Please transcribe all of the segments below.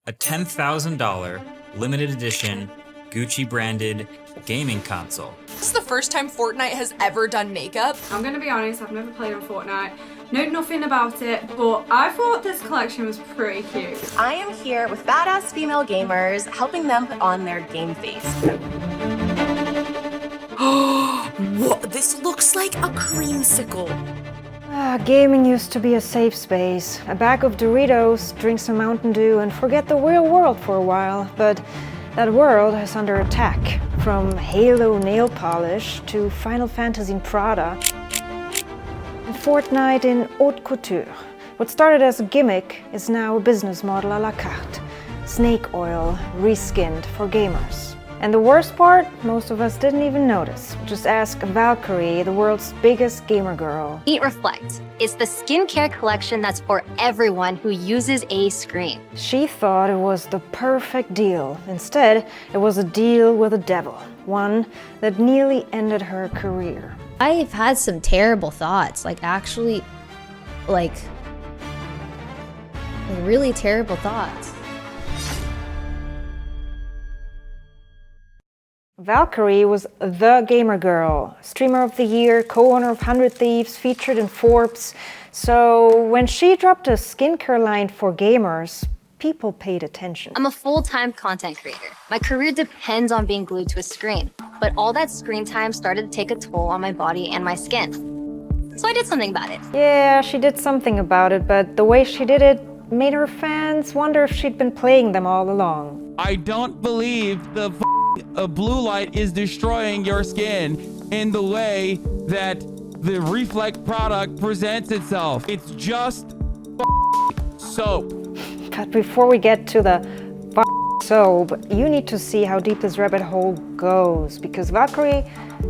a $10,000 limited edition Gucci branded gaming console. This is the first time Fortnite has ever done makeup. I'm gonna be honest, I've never played on Fortnite, know nothing about it, but I thought this collection was pretty cute. I am here with badass female gamers, helping them put on their game face. Whoa, this looks like a creamsicle. Gaming used to be a safe space. A bag of Doritos, drink some Mountain Dew, and forget the real world for a while. But that world is under attack. From Halo nail polish to Final Fantasy in Prada, and Fortnite in haute couture. What started as a gimmick is now a business model à la carte. Snake oil, reskinned for gamers. And the worst part, most of us didn't even notice. Just ask Valkyrae, the world's biggest gamer girl. Meet Reflect. It's the skincare collection that's for everyone who uses a screen. She thought it was the perfect deal. Instead, it was a deal with the devil. One that nearly ended her career. I've had some terrible thoughts, really terrible thoughts. Valkyrae was the gamer girl, streamer of the year, co-owner of 100 Thieves, featured in Forbes. So when she dropped a skincare line for gamers, people paid attention. I'm a full-time content creator. My career depends on being glued to a screen, but all that screen time started to take a toll on my body and my skin. So I did something about it. Yeah, she did something about it, but the way she did it made her fans wonder if she'd been playing them all along. I don't believe the blue light is destroying your skin in the way that the Reflect product presents itself. It's just soap. But before we get to the soap, you need to see how deep this rabbit hole goes, because Valkyrae,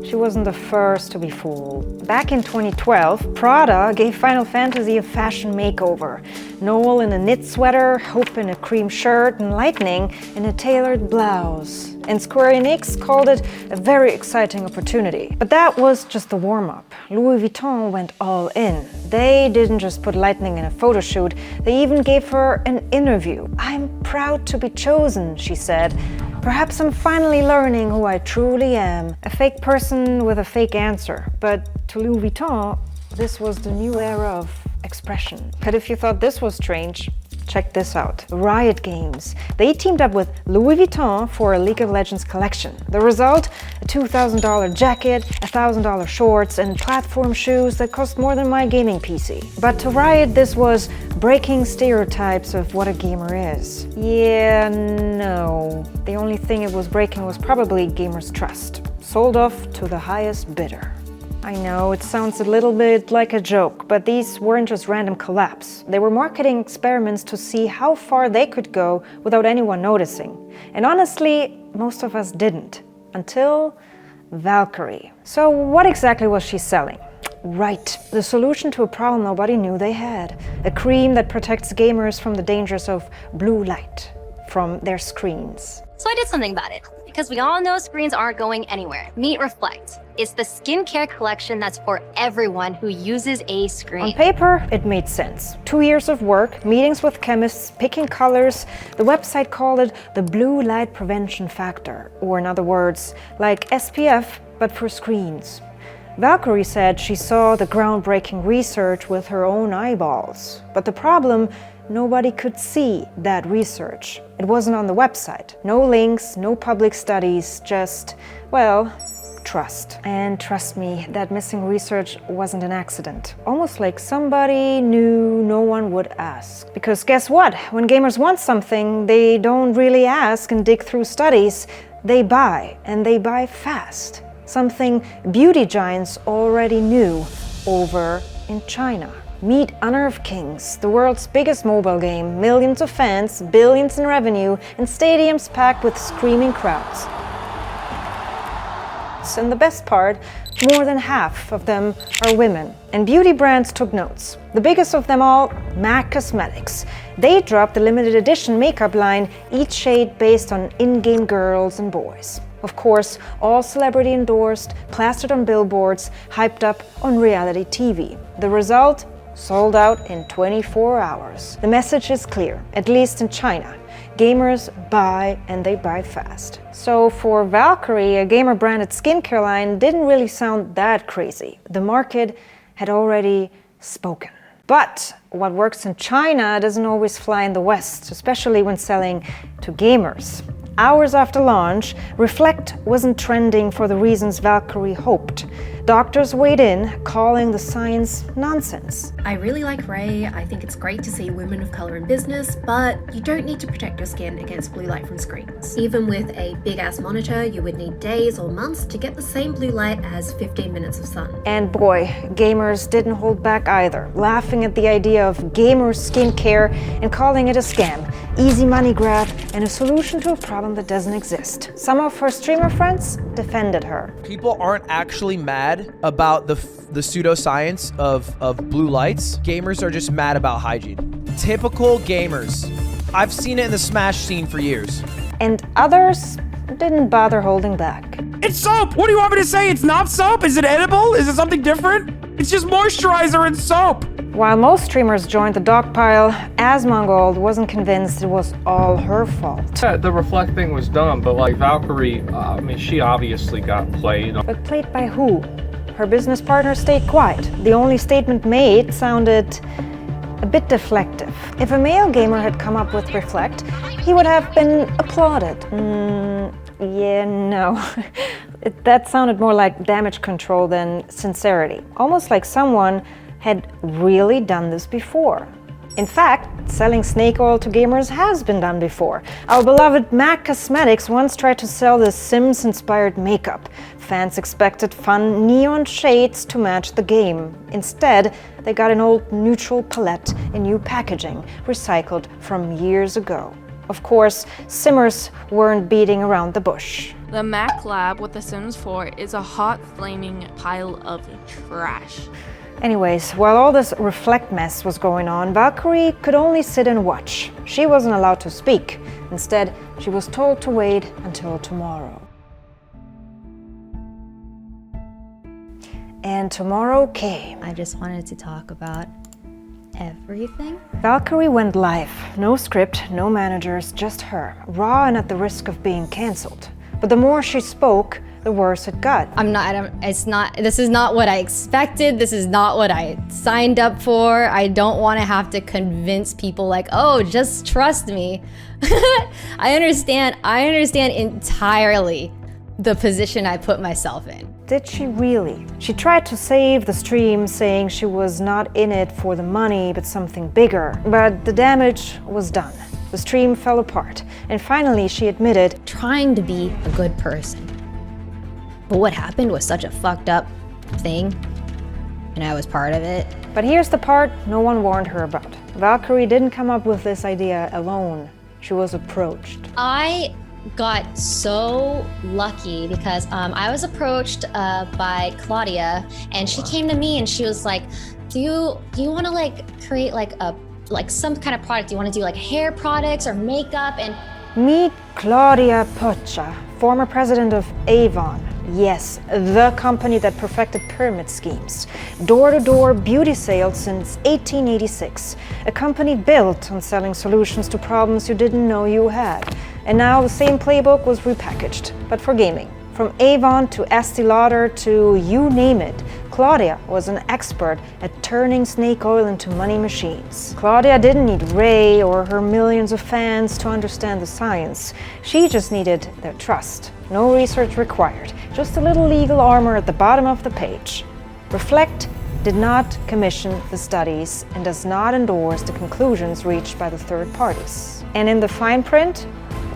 she wasn't the first to be fooled. Back in 2012, Prada gave Final Fantasy a fashion makeover. Noel in a knit sweater, Hope in a cream shirt, and Lightning in a tailored blouse. And Square Enix called it a very exciting opportunity. But that was just the warm-up. Louis Vuitton went all in. They didn't just put Lightning in a photo shoot, they even gave her an interview. "I'm proud to be chosen," she said. "Perhaps I'm finally learning who I truly am." A fake person with a fake answer. But to Louis Vuitton, this was the new era of expression. But if you thought this was strange, check this out. Riot Games. They teamed up with Louis Vuitton for a League of Legends collection. The result? A $2,000 jacket, $1,000 shorts, and platform shoes that cost more than my gaming PC. But to Riot, this was breaking stereotypes of what a gamer is. Yeah, no. The only thing it was breaking was probably gamers' trust. Sold off to the highest bidder. I know, it sounds a little bit like a joke, but these weren't just random collabs. They were marketing experiments to see how far they could go without anyone noticing. And honestly, most of us didn't. Until Valkyrae. So what exactly was she selling? Right, the solution to a problem nobody knew they had. A cream that protects gamers from the dangers of blue light from their screens. So I did something about it, because we all know screens aren't going anywhere. Meet Reflect. It's the skincare collection that's for everyone who uses a screen. On paper, it made sense. 2 years of work, meetings with chemists, picking colors. The website called it the blue light prevention factor, or in other words, like SPF, but for screens. Valkyrae said she saw the groundbreaking research with her own eyeballs. But the problem, nobody could see that research. It wasn't on the website. No links, no public studies, just, well, trust. And trust me, that missing research wasn't an accident. Almost like somebody knew no one would ask. Because guess what? When gamers want something, they don't really ask and dig through studies. They buy, and they buy fast. Something beauty giants already knew over in China. Meet Honor of Kings, the world's biggest mobile game, millions of fans, billions in revenue, and stadiums packed with screaming crowds. And the best part, more than half of them are women. And beauty brands took notes. The biggest of them all, MAC Cosmetics. They dropped the limited edition makeup line, each shade based on in-game girls and boys. Of course, all celebrity endorsed, plastered on billboards, hyped up on reality TV. The result? Sold out in 24 hours. The message is clear, at least in China. Gamers buy, and they buy fast. So for Valkyrae, a gamer-branded skincare line didn't really sound that crazy. The market had already spoken. But what works in China doesn't always fly in the West, especially when selling to gamers. Hours after launch, Reflect wasn't trending for the reasons Valkyrae hoped. Doctors weighed in, calling the science nonsense. I really like Ray. I think it's great to see women of color in business, but you don't need to protect your skin against blue light from screens. Even with a big-ass monitor, you would need days or months to get the same blue light as 15 minutes of sun. And boy, gamers didn't hold back either, laughing at the idea of gamer skincare and calling it a scam, easy money grab, and a solution to a problem that doesn't exist. Some of her streamer friends defended her. People aren't actually mad about the pseudoscience of blue lights. Gamers are just mad about hygiene. Typical gamers. I've seen it in the Smash scene for years. And others didn't bother holding back. It's soap! What do you want me to say? It's not soap? Is it edible? Is it something different? It's just moisturizer and soap! While most streamers joined the dog pile, Asmongold wasn't convinced it was all her fault. The Reflect thing was dumb, but like Valkyrae, I mean, she obviously got played. But played by who? Her business partner stayed quiet. The only statement made sounded a bit deflective. If a male gamer had come up with Reflect, he would have been applauded. Yeah, no. That sounded more like damage control than sincerity. Almost like someone had really done this before. In fact, selling snake oil to gamers has been done before. Our beloved MAC Cosmetics once tried to sell this Sims-inspired makeup. Fans expected fun neon shades to match the game. Instead, they got an old neutral palette in new packaging, recycled from years ago. Of course, Simmers weren't beating around the bush. The Mac Lab with The Sims 4 is a hot, flaming pile of trash. Anyways, while all this Reflect mess was going on, Valkyrae could only sit and watch. She wasn't allowed to speak. Instead, she was told to wait until tomorrow. And tomorrow came. I just wanted to talk about everything. Valkyrae went live. No script, no managers, just her. Raw and at the risk of being cancelled. But the more she spoke, the worse it got. This is not what I expected. This is not what I signed up for. I don't want to have to convince people like, oh, just trust me. I understand entirely the position I put myself in. Did she really? She tried to save the stream, saying she was not in it for the money, but something bigger. But the damage was done. The stream fell apart. And finally, she admitted, trying to be a good person. But what happened was such a fucked up thing, and I was part of it. But here's the part no one warned her about. Valkyrae didn't come up with this idea alone. She was approached. I got so lucky because I was approached by Claudia, and she came to me and she was like, do you want to like create like some kind of product? Do you want to do like hair products or makeup? And meet Claudia Pocha, former president of Avon. Yes, the company that perfected pyramid schemes. Door-to-door beauty sales since 1886. A company built on selling solutions to problems you didn't know you had. And now the same playbook was repackaged, but for gaming. From Avon to Estee Lauder to you name it, Claudia was an expert at turning snake oil into money machines. Claudia didn't need Ray or her millions of fans to understand the science. She just needed their trust. No research required, just a little legal armor at the bottom of the page. Reflect did not commission the studies and does not endorse the conclusions reached by the third parties. And in the fine print,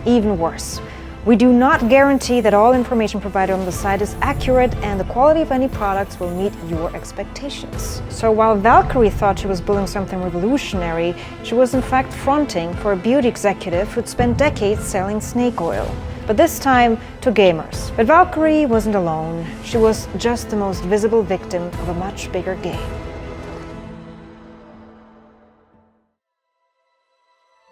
even worse. We do not guarantee that all information provided on the site is accurate and the quality of any products will meet your expectations. So while Valkyrae thought she was building something revolutionary, she was in fact fronting for a beauty executive who'd spent decades selling snake oil. But this time to gamers. But Valkyrae wasn't alone. She was just the most visible victim of a much bigger game.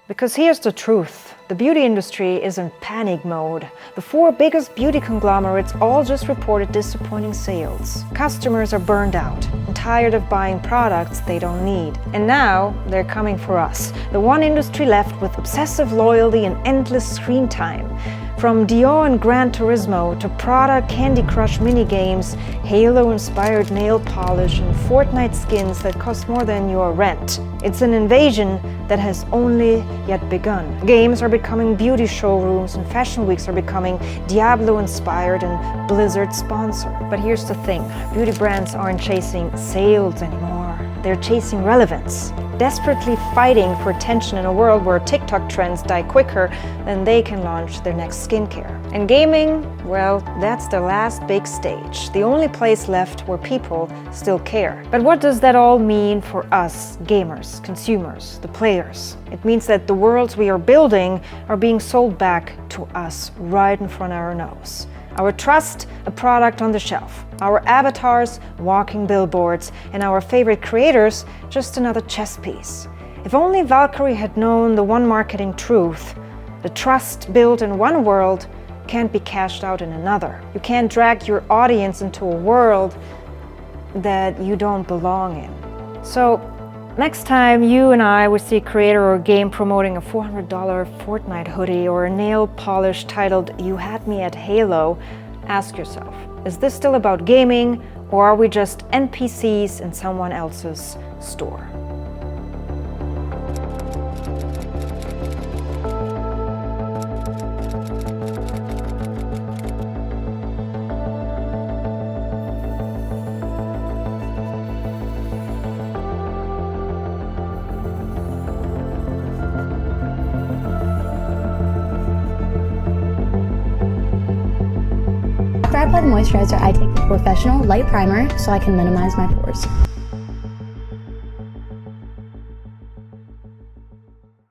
Because here's the truth. The beauty industry is in panic mode. The 4 biggest beauty conglomerates all just reported disappointing sales. Customers are burned out and tired of buying products they don't need. And now they're coming for us, the one industry left with obsessive loyalty and endless screen time. From Dior and Gran Turismo to Prada Candy Crush minigames, Halo-inspired nail polish and Fortnite skins that cost more than your rent. It's an invasion that has only yet begun. Games are becoming beauty showrooms and fashion weeks are becoming Diablo-inspired and Blizzard-sponsored. But here's the thing, beauty brands aren't chasing sales anymore. They're chasing relevance, desperately fighting for attention in a world where TikTok trends die quicker than they can launch their next skincare. And gaming, well, that's the last big stage, the only place left where people still care. But what does that all mean for us, gamers, consumers, the players? It means that the worlds we are building are being sold back to us right in front of our nose. Our trust, a product on the shelf. Our avatars, walking billboards, and our favorite creators, just another chess piece. If only Valkyrae had known the one marketing truth, the trust built in one world can't be cashed out in another. You can't drag your audience into a world that you don't belong in. So, next time you and I would see a creator or a game promoting a $400 Fortnite hoodie or a nail polish titled "You Had Me at Halo," ask yourself, is this still about gaming, or are we just NPCs in someone else's store? After I apply the moisturizer, I take a professional light primer so I can minimize my pores.